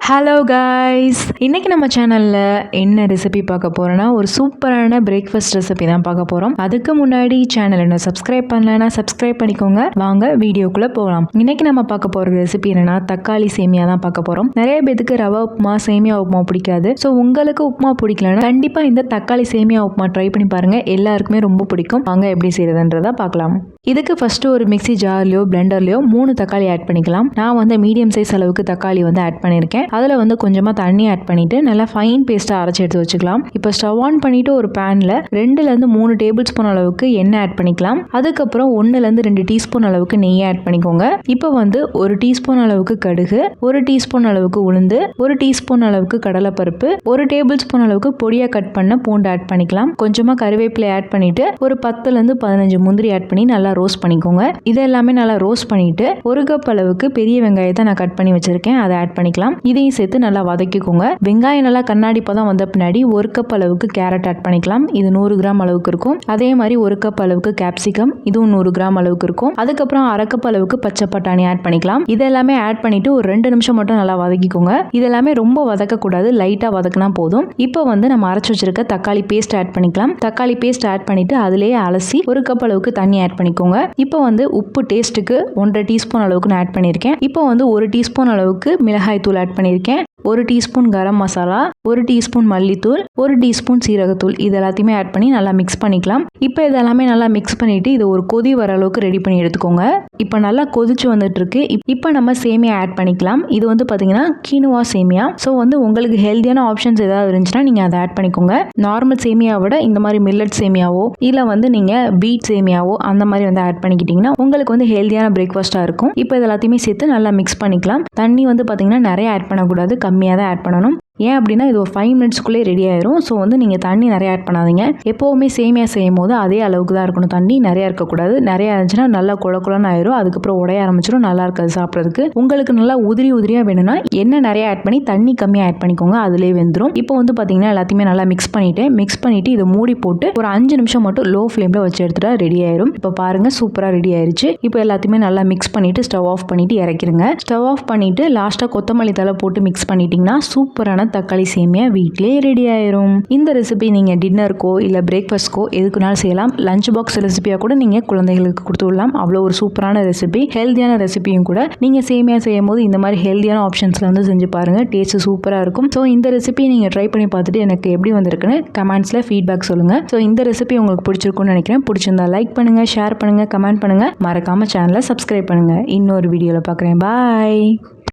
Hello guys, இன்றைக்கி நம்ம சேனலில் என்ன ரெசிபி பார்க்க போகிறோன்னா ஒரு சூப்பரான பிரேக்ஃபாஸ்ட் ரெசிபி தான் பார்க்க போகிறோம். அதுக்கு முன்னாடி சேனல் என்ன சப்ஸ்கிரைப் பண்ணலைன்னா சப்ஸ்கிரைப் பண்ணிக்கோங்க. வாங்க வீடியோக்குள்ளே போகலாம். இன்றைக்கி நம்ம பார்க்க போகிற ரெசிபி என்னென்னா தக்காளி சேமியா தான் பார்க்க போகிறோம். நிறைய பேருக்கு ரவா உப்புமா சேமியா உப்புமா பிடிக்காது. ஸோ உங்களுக்கு உப்புமா பிடிக்கலன்னா கண்டிப்பாக இந்த தக்காளி சேமியா உப்புமா ட்ரை பண்ணி பாருங்கள். எல்லாருக்குமே ரொம்ப பிடிக்கும். வாங்க எப்படி செய்கிறதுன்றதை பார்க்கலாம். இதுக்கு ஃபஸ்ட்டு ஒரு மிக்சி ஜார்லையோ பிளெண்டர்லையோ 3 தக்காளி ஆட் பண்ணிக்கலாம். நான் வந்து மீடியம் சைஸ் அளவுக்கு தக்காளி வந்து ஆட் பண்ணியிருக்கேன். அதில் வந்து கொஞ்சமாக தண்ணி ஆட் பண்ணிவிட்டு நல்லா ஃபைன் பேஸ்ட்டாக அரைச்சி எடுத்து வச்சுக்கலாம். இப்போ ஸ்டவ் ஆன் பண்ணிவிட்டு ஒரு பேனில் 2லேருந்து 3 டேபிள் ஸ்பூன் அளவுக்கு எண்ணெய் ஆட் பண்ணிக்கலாம். அதுக்கப்புறம் 1லேருந்து 2 டீஸ்பூன் அளவுக்கு நெய் ஆட் பண்ணிக்கோங்க. இப்போ வந்து 1 டீஸ்பூன் அளவுக்கு கடுகு, 1 டீஸ்பூன் அளவுக்கு உளுந்து, 1 டீஸ்பூன் அளவுக்கு கடலைப்பருப்பு, 1 டேபிள் ஸ்பூன் அளவுக்கு பொடியாக கட் பண்ண பூண்டு ஆட் பண்ணிக்கலாம். கொஞ்சமாக கறிவேப்பிலை ஆட் பண்ணிவிட்டு ஒரு 10லேருந்து 15 முந்திரி ஆட் பண்ணி நல்லா ரோஸ்ட் பண்ணிக்கோங்க. இது எல்லாமே நல்லா ரோஸ்ட் பண்ணிவிட்டு 1 கப் அளவுக்கு பெரிய வெங்காயத்தை நான் கட் பண்ணி வச்சுருக்கேன், அதை ஆட் பண்ணிக்கலாம். இதையும் சேர்த்து நல்லா வதக்கிக்கோங்க. வெங்காயம் நல்லா கண்ணாடி பதம் வந்த பின்னாடி 1 கப் அளவுக்கு கேரட் ஆட் பண்ணிக்கலாம். இது 100 கிராம் அளவுக்கு இருக்கும். அதே மாதிரி 1 கப் அளவுக்கு கேப்சிகம், இதுவும் 100 கிராம் அளவுக்கு இருக்கும். அதுக்கப்புறம் 1/2 கப் அளவுக்கு பச்சை பட்டாணி ஆட் பண்ணிக்கலாம். இதெல்லாமே ஆட் பண்ணிட்டு ஒரு 2 நிமிஷம் மட்டும் நல்லா வதக்கிக்கோங்க. இதெல்லாமே ரொம்ப வதக்கக்கூடாது, லைட்டாக வதக்கினா போதும். இப்போ வந்து நம்ம அரைச்சி வச்சிருக்க தக்காளி பேஸ்ட் ஆட் பண்ணிக்கலாம். தக்காளி பேஸ்ட் ஆட் பண்ணிட்டு அதிலேயே அலசி 1 கப் அளவுக்கு தண்ணி ஆட் பண்ணிக்கோங்க. இப்போ வந்து உப்பு டேஸ்ட்டுக்கு 1/2 டீஸ்பூன் அளவுக்கு நான் ஆட் பண்ணியிருக்கேன். இப்போ வந்து 1 டீஸ்பூன் அளவுக்கு மிளகாய் தூள் ஆட் பண்ணியிருக்கேன். 1 டீஸ்பூன் கரம் மசாலா, 1 டீஸ்பூன் மல்லித்தூள், 1 டீஸ்பூன் சீரகத்தூள், இது எல்லாத்தையுமே ஆட் பண்ணி நல்லா மிக்ஸ் பண்ணிக்கலாம். இப்போ இதெல்லாமே நல்லா மிக்ஸ் பண்ணிவிட்டு இது ஒரு கொதி வர அளவுக்கு ரெடி பண்ணி எடுத்துக்கோங்க. இப்போ நல்லா கொதிச்சு வந்துட்டு இருக்கு. இப்போ நம்ம சேமியா ஆட் பண்ணிக்கலாம். இது வந்து பார்த்தீங்கன்னா கீனுவா சேமியா. ஸோ வந்து உங்களுக்கு ஹெல்த்தியான ஆப்ஷன்ஸ் ஏதாவது இருந்துச்சுன்னா நீங்கள் அதை ஆட் பண்ணிக்கோங்க. நார்மல் சேமியாவோட இந்த மாதிரி மில்லட் சேமியாவோ இல்லை வந்து நீங்கள் பீட் சேமியாவோ அந்த மாதிரி வந்து ஆட் பண்ணிக்கிட்டிங்கன்னா உங்களுக்கு வந்து ஹெல்த்தியான பிரேக்ஃபாஸ்ட்டாக இருக்கும். இப்போ இது எல்லாத்தையுமே சேர்த்து நல்லா மிக்ஸ் பண்ணிக்கலாம். தண்ணி வந்து பார்த்தீங்கன்னா நிறைய ஆட் பண்ணக்கூடாது, கம்மியாக தான் ஆட் பண்ணணும். ஏன் அப்படின்னா இது ஒரு 5 மினிட்ஸ்க்குள்ளே ரெடி ஆயிரும். ஸோ வந்து நீங்கள் தண்ணி நிறைய ஆட் பண்ணாதீங்க. எப்போவுமே சேமியா செய்யும் போது அதே அளவுக்கு தான் இருக்கணும். தண்ணி நிறையா இருக்கக்கூடாது. நிறையா இருந்துச்சுன்னா நல்லா குழக்குலன்னு ஆயிரும். அதுக்கப்புறம் உடைய ஆரம்பிச்சிடும், நல்லா இருக்காது சாப்பிட்றதுக்கு. உங்களுக்கு நல்லா உதிரியாக வேணும்னா எண்ணெய் நிறைய ஆட் பண்ணி தண்ணி கம்மியாக ஆட் பண்ணிக்கோங்க, அதிலே வெந்துடும். இப்போ வந்து பார்த்தீங்கன்னா எல்லாத்தையுமே நல்லா மிக்ஸ் பண்ணிவிட்டு இதை மூடி போட்டு ஒரு 5 நிமிஷம் மட்டும் லோ ஃப்ளேமில் வச்சு எடுத்துட்டா ரெடி ஆயிரும். இப்போ பாருங்கள், சூப்பராக ரெடி ஆயிருச்சு. இப்போ எல்லாத்தையுமே நல்லா மிக்ஸ் பண்ணிவிட்டு ஸ்டவ் ஆஃப் பண்ணிவிட்டு இறக்கிடுங்க. ஸ்டவ் ஆஃப் பண்ணிவிட்டு லாஸ்ட்டாக கொத்தமல்லி தழை போட்டு மிக்ஸ் பண்ணிட்டீங்கன்னா சூப்பரான தக்காளி சேமியா வீட்லயே ரெடி ஆயிரும். இந்த ரெசிபி நீங்க டின்னருக்கோ இல்ல பிரேக்ஃபாஸ்ட்கோ எதுக்குனாலும் செய்யலாம். லஞ்ச் பாக்ஸ் ரெசிபியா கூட நீங்க குழந்தைகளுக்கு கொடுத்து விடலாம். அவ்வளோ ஒரு சூப்பரான ரெசிபி, ஹெல்த்தியான ரெசிபியும் கூட. நீங்க சேமியா செய்யும் போது இந்த மாதிரி ஹெல்த்தியான ஆப்ஷன்ஸ்ல வந்து செஞ்சு பாருங்க, டேஸ்ட் சூப்பரா இருக்கும். ஸோ இந்த ரெசிபி நீங்க ட்ரை பண்ணி பார்த்துட்டு எனக்கு எப்படி வந்திருக்குன்னு கமெண்ட்ஸ்ல ஃபீட்பேக் சொல்லுங்க. ஸோ இந்த ரெசிபி உங்களுக்கு பிடிச்சிருக்கும்னு நினைக்கிறேன். பிடிச்சிருந்தா லைக் பண்ணுங்க, ஷேர் பண்ணுங்க, கமெண்ட் பண்ணுங்க. மறக்காம சேனலை சப்ஸ்கிரைப் பண்ணுங்க. இன்னொரு வீடியோல பார்க்குறேன். பாய்.